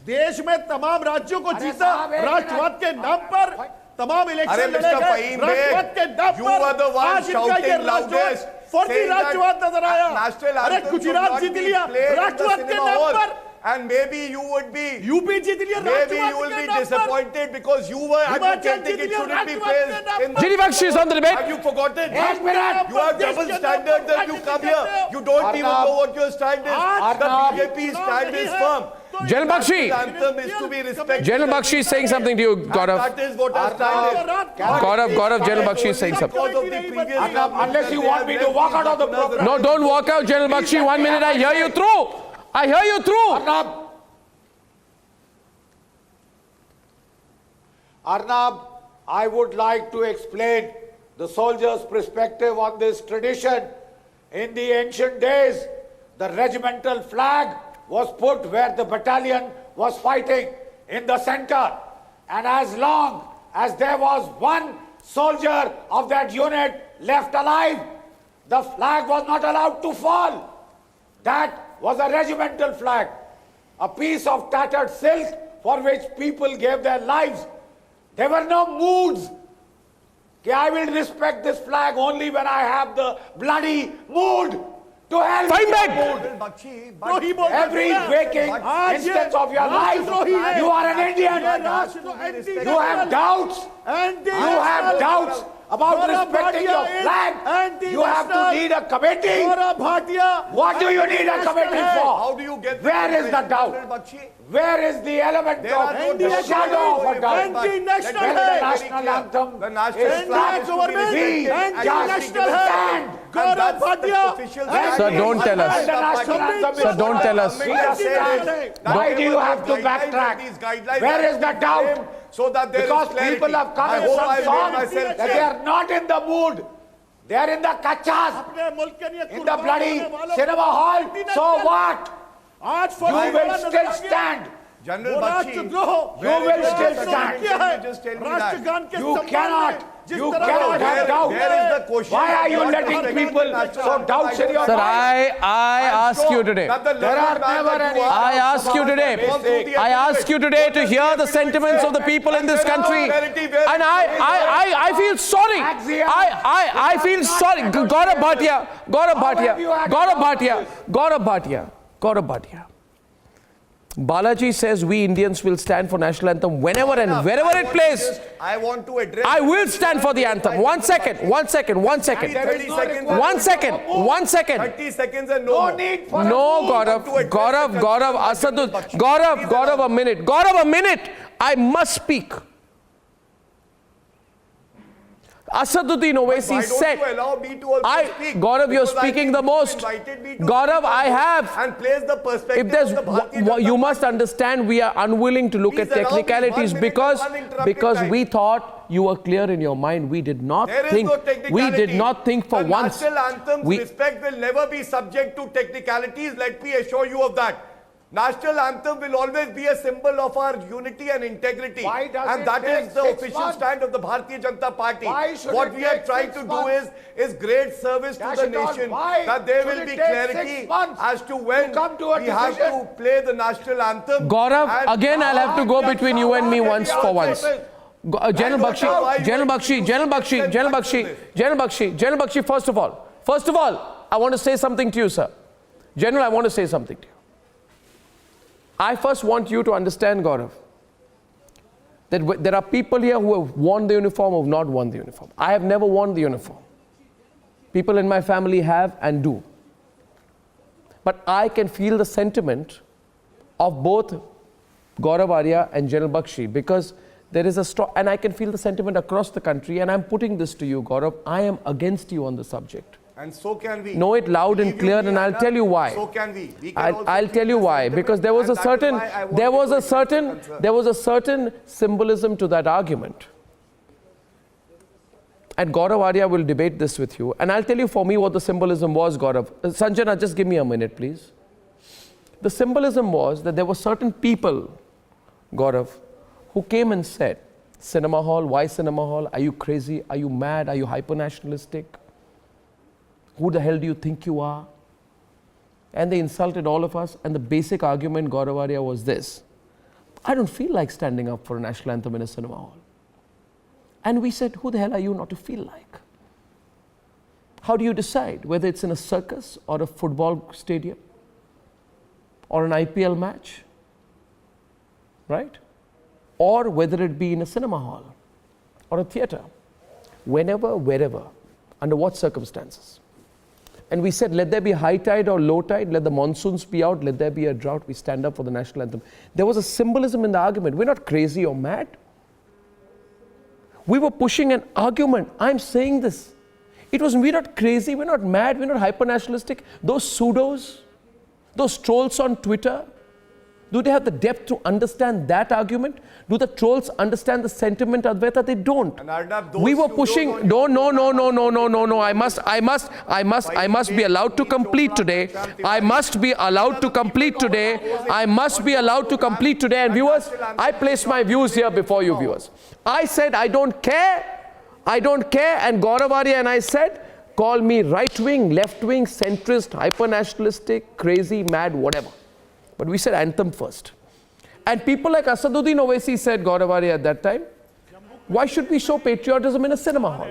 देश में तमाम राज्यों को जीता राष्ट्रवाद के नाम पर तमाम इलेक्शन अरे लड़े मिस्टर गए फहीम बेग, राष्ट्रवाद के नाम you पर were the one आज इनका ये shouting राष्ट्रवाद loudest, फौजी saying that राष्ट्रवाद नजर आया national अरे anthem Gujarat should not Jeet be लिया played in the राष्ट्रवाद के cinema नाम hall. पर And maybe you would be, UP जीत लिया maybe you will राष्ट्रवाद be के नाम पर disappointed because you were Himachal advocating Jeet it लिया shouldn't be राष्ट्रवाद के placed नाम in पर G.D. Bakshi is on the debate. Have you forgotten? minute. You have double standards that you come here. You don't even know what your stand is. The BJP stand is firm. General Bakshi. Anthem is to be respected. General Bakshi is saying something to you, Gaurav. That is what our stand is. Gaurav, General Bakshi is saying something. Because of the previous Unless you want me to walk out of the program. No, don't walk out, General Bakshi. 1 minute, I hear you through. I hear you through. Arnab, I would like to explain the soldier's perspective on this tradition. In the ancient days, the regimental flag was put where the battalion was fighting, in the center. And as long as there was one soldier of that unit left alive, the flag was not allowed to fall. That was a regimental flag, a piece of tattered silk for which people gave their lives. There were no moods. Okay, I will respect this flag only when I have the bloody mood to help Fine your back. mood. Every waking instance of your life, you are an Indian. You have doubts. You have doubts about respecting your flag. You have to need a committee. What do you need a committee for? How do you get Where is the doubt? Where is the element of the shadow of a doubt? When the national anthem The national is flag is not, to be we respected. just stand. Sir, don't tell us. When the national anthem Sir, is don't tell us. we just stand. Why do you have to backtrack? Where is the doubt? So that there Because is clarity. people have come I in hope some I made songs myself that they clear. are not in the mood. They are in the kachas, in the bloody cinema hall. So what? You will still stand. General Bakshi, You will still stand. just tell me that. You cannot have doubt. There is the question. Why are you letting people so doubts in your Sir, mind? I ask you today. There are never any. I ask you today. I ask you today to hear the sentiments of the people in this country. And I feel sorry. I feel sorry. Gaurav Bhatia. Balaji says we Indians will stand for national anthem whenever and wherever it plays. I want to address. I will stand for the anthem. 1 second. 30 seconds. 30 seconds and no need for No, Gaurav, a minute. I must speak. Asaduddin Owaisi said, Gaurav, you're speaking the most. Gaurav, I have. And place the perspective if there's, of the Bharatiya Janata you must understand, we are unwilling to look at technicalities because we thought you were clear in your mind. We did not think. We did not think for once. National anthem's respect will never be subject to technicalities. Let me assure you of that. National anthem will always be a symbol of our unity and integrity. And that is the official stand of the Bharatiya Janata Party. What we are trying to do is great service to the nation. That there will be clarity as to when we have to play the national anthem. Gaurav, again I'll have to go between you and me once for once. General Bakshi, first of all, I want to say something to you, sir. General, I want to say something to you. I first want you to understand, Gaurav, that there are people here who have worn the uniform, who have not worn the uniform. I have never worn the uniform. People in my family have and do. But I can feel the sentiment of both Gaurav Arya and General Bakshi, because there is a strong, and I can feel the sentiment across the country, and I'm putting this to you, Gaurav, I am against you on the subject. And so can we. Know it loud and clear, and I'll tell you why. So can we. I'll tell you why. Because there was a certain symbolism to that argument. And Gaurav Arya will debate this with you. And I'll tell you for me what the symbolism was, Gaurav. Sanjana, just give me a minute, please. The symbolism was that there were certain people, Gaurav, who came and said, cinema hall, why cinema hall? Are you crazy? Are you mad? Are you hyper-nationalistic? Who the hell do you think you are? And they insulted all of us. And the basic argument, Gaurav Arya, was this: I don't feel like standing up for a national anthem in a cinema hall. And we said, who the hell are you not to feel like? How do you decide whether it's in a circus or a football stadium or an IPL match, right? Or whether it be in a cinema hall or a theater, whenever, wherever, under what circumstances? And we said, let there be high tide or low tide, let the monsoons be out, let there be a drought, we stand up for the national anthem. There was a symbolism in the argument. We're not crazy or mad. We were pushing an argument. I'm saying this. We're not crazy, we're not mad, we're not hyper-nationalistic. Those pseudos, those trolls on Twitter, do they have the depth to understand that argument? Do the trolls understand the sentiment, Advaita? They don't. And Arnab, we were pushing. No. I must be allowed to complete today. I must be allowed to complete today. And viewers, I place my views here before you viewers. I said I don't care. And Gaurav Arya and I said, call me right-wing, left-wing, centrist, hyper-nationalistic, crazy, mad, whatever. But we said anthem first. And people like Asaduddin Owaisi said, Gaurav Arya at that time, why should we show patriotism in a cinema hall?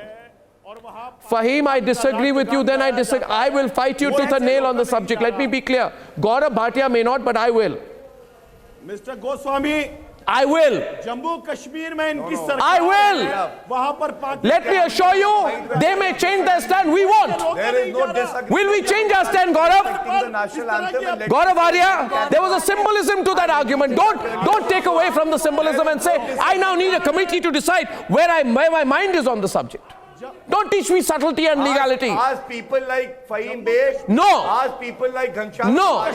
Fahim, I disagree with you, then I disagree. I will fight you tooth and nail on the subject. Let me be clear. Gaurav Bhatia may not, but I will. Mr. Goswami, I will. Jammu Kashmir mein inki sarkar I will. Let me assure you, they may change their stand. We won't. There is no disagreement. Will we change our stand, Gaurav? Gaurav Arya, there was a symbolism to that argument. Don't take away from the symbolism and say, I now need a committee to decide where my mind is on the subject. Don't teach me subtlety and legality. Ask people like Fahim Beg. No. Ask people like Ghanshyam. No.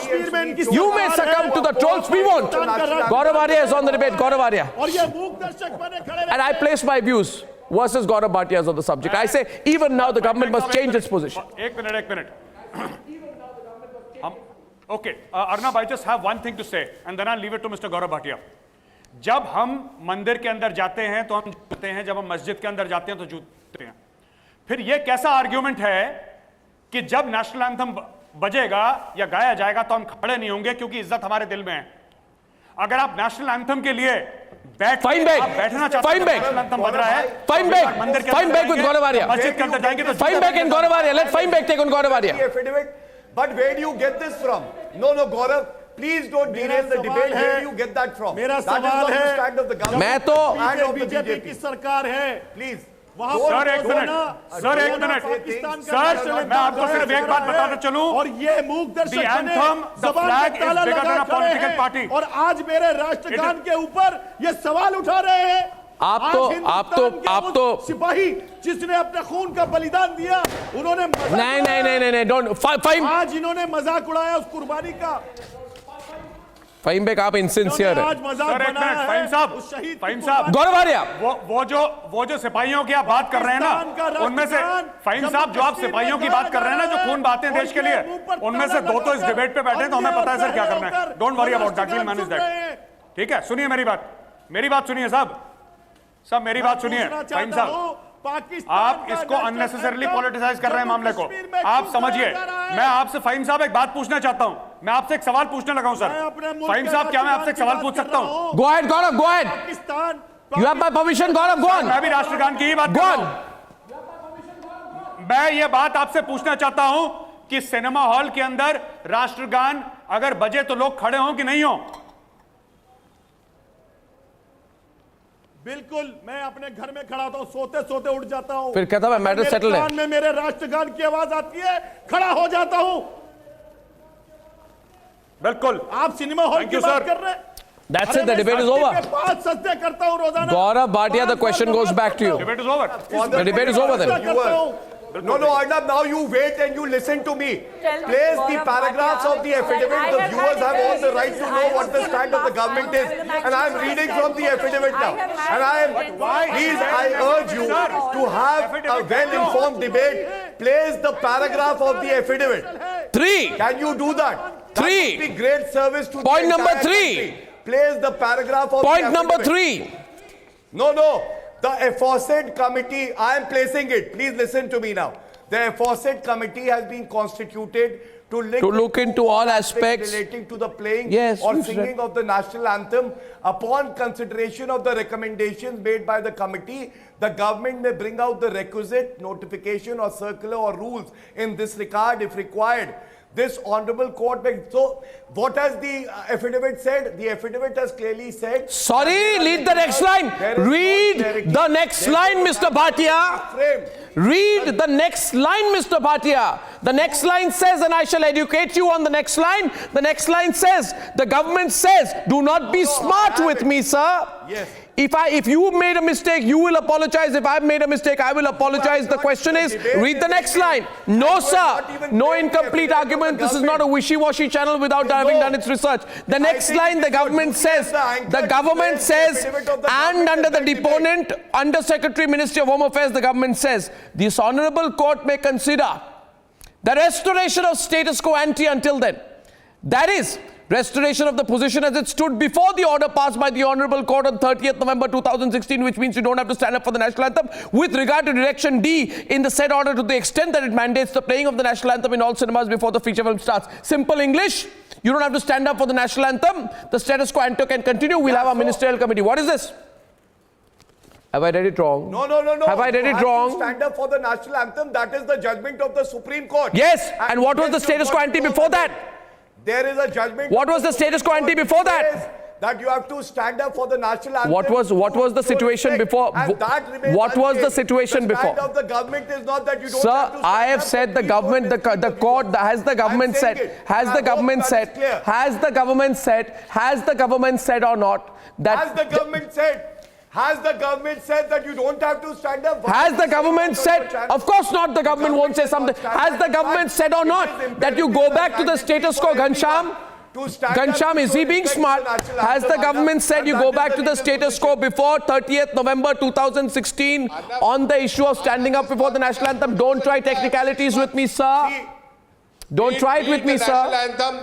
You may succumb to the trolls. We won't. Gaurav Arya is on the debate. Gaurav Arya. And I place my views versus Gaurav Bhatia on the subject. I say even now the government must change its position. Ek minute. Okay, Arnab, I just have one thing to say and then I'll leave it to Mr. Gaurav Bhatia. जब हम मंदिर के अंदर जाते हैं तो हम जूते हैं, जब हम मस्जिद के अंदर जाते हैं तो जूते हैं. फिर ये कैसा आर्ग्यूमेंट है कि जब नेशनल एंथम बजेगा या गाया जाएगा तो हम खड़े नहीं होंगे क्योंकि इज्जत हमारे दिल में है. अगर आप नेशनल एंथम के लिए बैठना चाहते हैं, नेशनल एंथम बज रहा है, मंदिर के अंदर मस्जिद के अंदर जाएंगे तो fine back and Gaurav Arya. Let fine back take on Gaurav Arya. But where do you get this from? No, Gaurav. Please don't derail the debate. Where do you get that from? मेरा सवाल है, मैं तो BJP की सरकार है, please sir एक minute, sir एक मिनट, सर मैं आपको सिर्फ एक बात बताता चलूं, और ये मूक दर्शक anthem, the flag is bigger than a political party. और आज मेरे राष्ट्रगान के ऊपर ये सवाल उठा रहे हैं। आप तो सिपाही जिसने अपने खून का बलिदान दिया, उन्होंने नहीं, डोंट फाइम। आज इन्होंने मजाक उड़ाया उस कुर्बानी का। फाइम बेक आप इनसिंसियर है। सर एक मिनट, फाइम साहब, गौरव भाटिया, वो जो सिपाहियों की आप बात कर रहे हैं ना, उनमें से फाइम साहब जो आप सिपाहियों की बात कर रहे हैं ना, जो खून बहाते हैं देश के लिए, उनमें से दो तो इस डिबेट पे बैठे हैं, तो हमें पता है सर क्या करना है। Don't worry about that, we'll manage that. ठीक है, सुनिए मेरी बात सुनिए साहब, मेरी बात सुनिए। फाइम साहब, आप इसको अननेसेसरली पॉलिटिसाइज कर रहे हैं मामले को, आप समझिए। मैं आपसे फाइम साहब एक बात पूछना चाहता हूं, मैं आपसे एक सवाल पूछने लगा हूं सर। फाइम साहब, क्या मैं आपसे एक सवाल पूछ सकता हूं? Go ahead, Gaurav, go ahead. You have my permission, Gaurav, go on. मैं भी राष्ट्रगान की ही बात कर रहा हूं। मैं ये बात आपसे पूछना चाहता हूं कि सिनेमा हॉल के अंदर राष्ट्रगान अगर बजे तो लोग खड़े हों कि नहीं हो? बिल्कुल, मैं अपने घर में खड़ा होता हूं, सोते सोते उठ जाता हूं, फिर कहता है मैटर सेटल है। में मेरे राष्ट्रगान की आवाज आती है, खड़ा हो जाता हूं। बिल्कुल, आप सिनेमा हॉल की बात कर रहे हैं। That's it, the debate is over. पांच सज्जे करता हूं रोजाना। Gaurav Bhatia, the question goes back to you. Debate is over. The debate is over then. No, Arnab, now you wait and you listen to me. Place the paragraphs of the affidavit. The viewers have all the right to know what the stand of the government is. And I am reading from the affidavit now. And I urge you to have a well-informed debate. Place the paragraph of the affidavit. 3. Can you do that? 3. That would be great service to Point the number entire 3. country. Place the paragraph of Point the number affidavit. 3. No. The aforesaid committee, I am placing it. Please listen to me now. The aforesaid committee has been constituted to look into all aspects relating to the playing or singing of the national anthem. Upon consideration of the recommendations made by the committee, the government may bring out the requisite notification or circular or rules in this regard if required. This honorable court may. So, what has the affidavit said? The affidavit has clearly said. Sorry, read the next line. Read the next line, Mr. Bhatia. Read the next line, Mr. Bhatia. The next line says, and I shall educate you on the next line. The next line says, the government says, do not be smart with me, sir. Yes. If you made a mistake, you will apologize. If I've made a mistake, I will apologize. The question is, read the next line. No, sir. No incomplete argument. This is not a wishy-washy channel without having done its research. The next line, the government says, and under the deponent, Under Secretary, Ministry of Home Affairs, the government says, this honorable court may consider the restoration of status quo ante until then. That is, restoration of the position as it stood before the order passed by the Honorable Court on 30th November 2016, which means you don't have to stand up for the national anthem. With regard to Direction D in the said order, to the extent that it mandates the playing of the national anthem in all cinemas before the feature film starts. Simple English, you don't have to stand up for the national anthem. The status quo ante can continue. We'll have a ministerial committee. What is this? Have I read it wrong? No. Have I read it wrong? Stand up for the national anthem. That is the judgment of the Supreme Court. Yes. And what was the status quo ante before that? There is a judgment. What was the status quo ante before that? That you have to stand up for the national anthem. What was the situation before? What was the situation before? The stand of the government is not that you don't Sir, have to stand I have up said the government, the court, has the government said, has the government said or not that? Has the government said? Has the government said that you don't have to stand up? Has the government said? Of course not. The government won't say something. Has the government said or not that you go back to the status quo, Ghanshyam? Ghanshyam, is he being smart? Has the government said you go back to the status quo before 30th November 2016 on the issue of standing up before the national anthem? Don't try technicalities with me, sir. Don't try it with me, sir.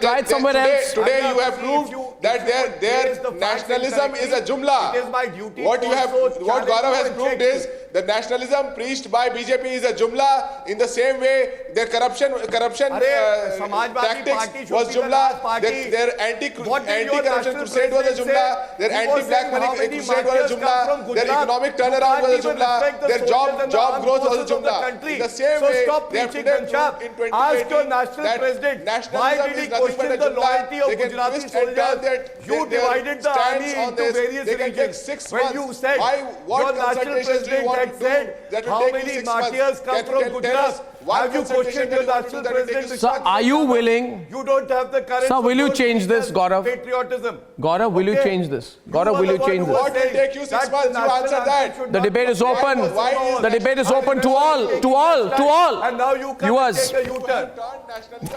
Try it somewhere else. Today you have proved that their nationalism is a jumla. It is my duty. What Gaurav has proved is the nationalism preached by BJP is a jumla. In the same way, their corruption tactics was jumla. Their anti-corruption crusade was a jumla. Their anti-black money crusade was a jumla. Their economic turnaround was a jumla. Their job growth was a jumla. In the same way, they have today proved in 2020 that nationalism is nothing but a jumla. They can twist and turn you divided the army into various regions. When you said what consultations do you want want to do that will take you 6 months. Can tell us have you questioned your national president? Sir, are you willing? You don't have the courage. Sir, will you change this, Gaurav? Patriotism. Gaurav, will you change this? Gaurav, will you change this? What will take you 6 months? You answer that. The debate is open. The debate is open to all. To all. To all. And now you come and take a U-turn.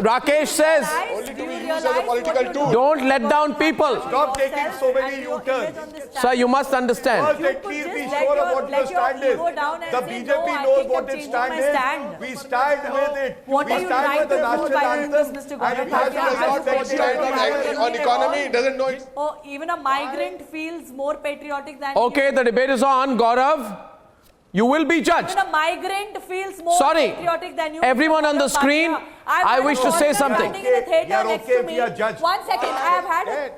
Rakesh says, only to be used as a political tool. don't let down people. Stop taking so many U-turns. Sir, you must understand. First, at least be sure of what your stand is. The BJP knows what its stand is. We stand with it. What are you trying to rule by doing this, Mr. Gaurav Bhatia? On economy, it doesn't know it. Oh, even a migrant feels more patriotic than Okay, the debate is on. Gaurav, you will be judged. Even a migrant feels more Sorry, patriotic than you. everyone on the Mr. screen, Bhatia. I wish to say something. Standing in the theatre We are next okay to if me. we are judged. 1 second, I have had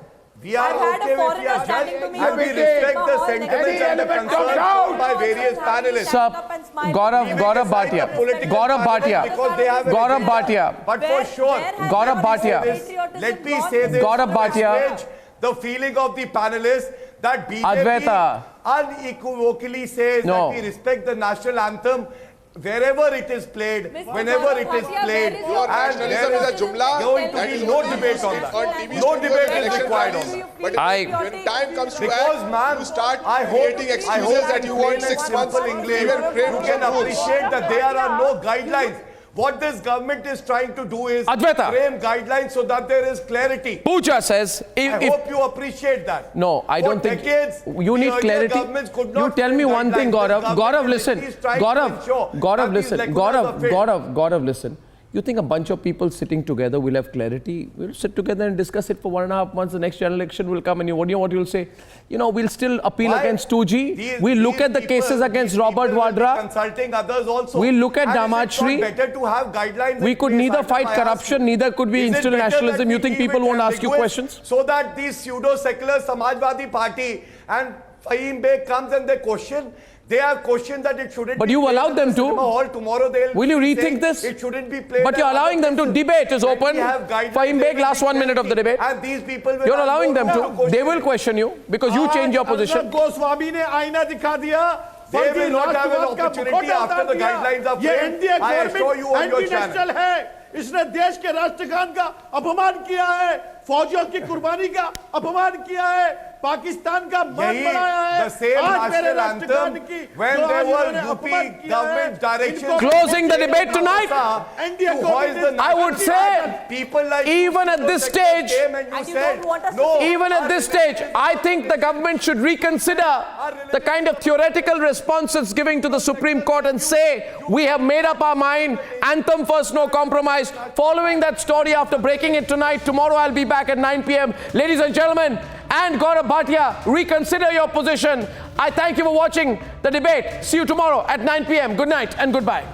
We are I've had okay a with we foreigner are standing to judged me and we in respect the the hall sentiments next to and the me. concerns by various panelists. Sir, Gaurav Bhatia. Gaurav Bhatia. Because they have Gaurav Bhatia. But for sure, Gaurav Bhatia. let me say this. Gaurav Bhatia. Assuage the feeling of the panelists that BJP Advaita. unequivocally says No. that we respect the national anthem wherever it is played, whenever it is played. Your nationalism is a jumla. Going to That be is no only debate used on in- that. on TV No studios debate and is election required on rallies. that. But when time comes to Because, act, ma'am, you start I hope creating excuses that you want 6 months. simple English. Even frame You can some rules. appreciate that there are no guidelines. What this government is trying to do is Advaita. frame guidelines so that there is clarity. Pooja says, I if hope you appreciate that. no, I For don't think decades, you the need earlier clarity. governments could You not tell me frame one thing, guidelines. Gaurav. This Gaurav, government listen. is trying to ensure Gaurav, that these listen. lacunas are filled. Gaurav, listen. You think a bunch of people sitting together will have clarity? We'll sit together and discuss it for 1.5 months. The next general election will come, and you know what you'll say? You know, we'll still appeal Why? against 2G. We'll look at the cases against Robert People will be Vadra. consulting others also. We'll look at And is it Damashri. not better to have guidelines We in could place? neither Arnab, fight I ask corruption, you. neither could we Is it instill better nationalism. that You we think leave people it won't ask you ambiguous questions? So that these pseudo-secular Samajwadi Party and Fahim Beg comes and they question. They have questioned that it shouldn't But be you played allowed in them the to. cinema hall. Tomorrow they'll Will you be rethink saying this? It shouldn't be played. But you're at allowing them to. other Debate is places. open. We have guidelines, Fahim they Beg, will last be 1 minute of the debate. And these people will You're have allowing no them to. question. They will question you because you change your position. Arnab Goswami ने आईना दिखा दिया They will not have an opportunity after the guidelines are ये framed. NDA I assure you on government your anti channel. National है इसने देश के राष्ट्रगान का अपमान किया है फौजियों की कुर्बानी का अपमान किया है पाकिस्तान का मान यही बनाया है the same आज मेरे national राष्ट्रगान anthem की when जो there आज were इन्होंने अपमान UP किया है, government directions इनको Closing the debate tonight. NDA to hoist the I would say, people like even at this stage, came and you said, no, even at this stage, I think the government should reconsider the kind of theoretical response it's giving to the Supreme Court and say, we have made up our mind, anthem first, no compromise. Following that story after breaking it tonight, tomorrow I'll be back at 9 p.m. Ladies and gentlemen, and Gaurav Bhatia, reconsider your position. I thank you for watching the debate. See you tomorrow at 9 p.m. Good night and goodbye.